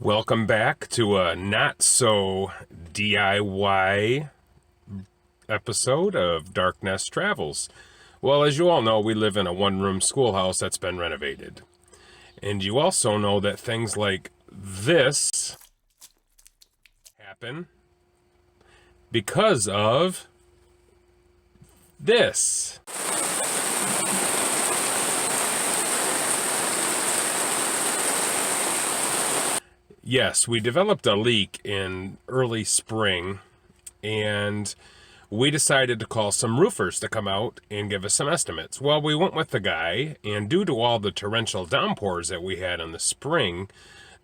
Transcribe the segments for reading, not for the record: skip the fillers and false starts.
Welcome back to a not so DIY episode of Dark Nest Travels. Well, as you all know, we live in a one-room schoolhouse that's been renovated. And you also know that things like this happen because of this. Yes, we developed a leak in early spring, and we decided to call some roofers to come out and give us some estimates. Well, we went with the guy, and due to all the torrential downpours that we had in the spring,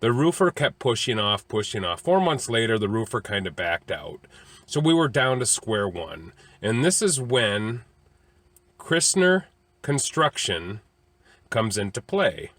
the roofer kept pushing off. 4 months later, the roofer kind of backed out. So we were down to square one. And this is when Christner construction comes into play.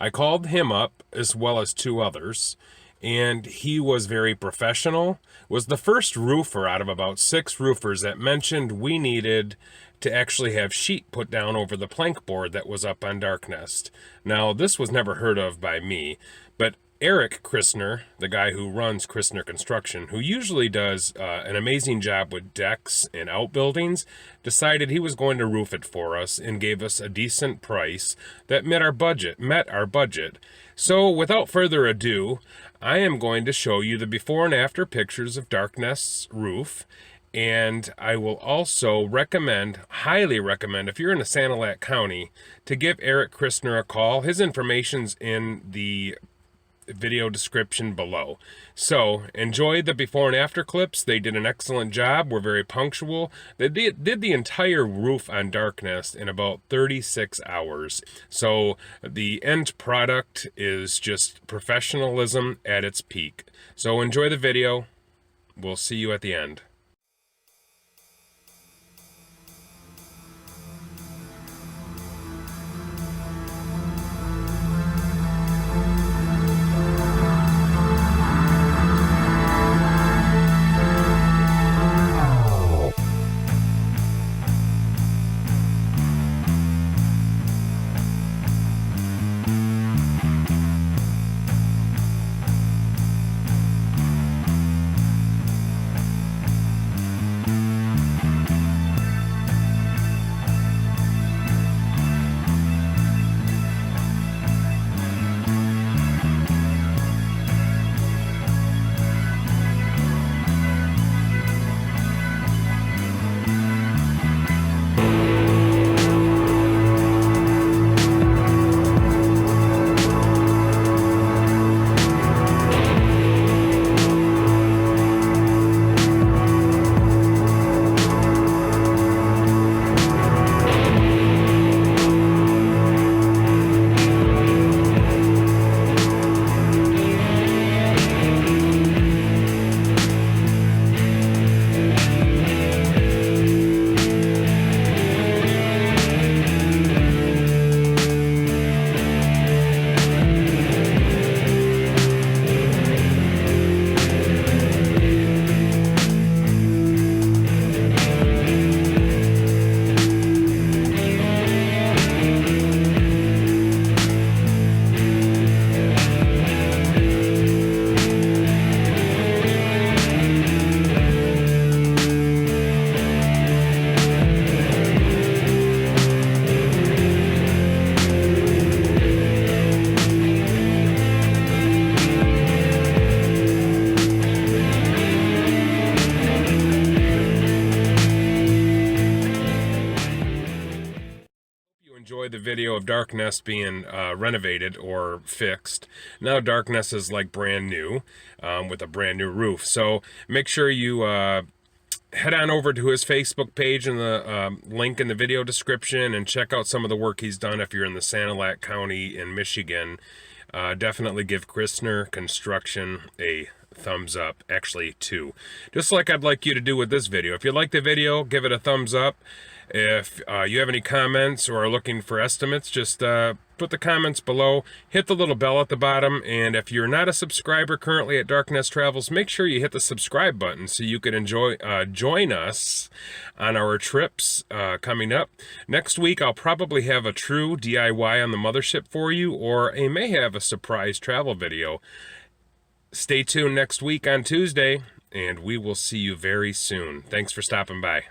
I called him up as well as two others, and he was very professional. Was the first roofer out of about 6 roofers that mentioned we needed to actually have sheet put down over the plank board that was up on Dark Nest. Now, this was never heard of by me, but Eric Christner, the guy who runs Christner Construction, who usually does an amazing job with decks and outbuildings, decided he was going to roof it for us and gave us a decent price that met our budget. So without further ado, I am going to show you the before and after pictures of Dark Nest's roof. And I will also highly recommend, if you're in the Sanilac County, to give Eric Christner a call. His information's in the video description below. So enjoy the before and after clips. They did an excellent job. We're very punctual. They did the entire roof on Dark Nest in about 36 hours. So the end product is just professionalism at its peak. So enjoy the video. We'll see you at the end. Enjoy the video of Dark Nest being renovated or fixed. Now Dark Nest is like brand new with a brand new roof. So make sure you head on over to his Facebook page in the link in the video description and check out some of the work he's done if you're in the Sanilac County in Michigan. Definitely give Christner Construction a thumbs up, actually 2, just like I'd like you to do with this video. If you like the video, give it a thumbs up. If you have any comments or are looking for estimates, just put the comments below, hit the little bell at the bottom, and if you're not a subscriber currently at Darkness Travels, make sure you hit the subscribe button so you can join us on our trips coming up. Next week, I'll probably have a true DIY on the mothership for you, or I may have a surprise travel video. Stay tuned next week on Tuesday, and we will see you very soon. Thanks for stopping by.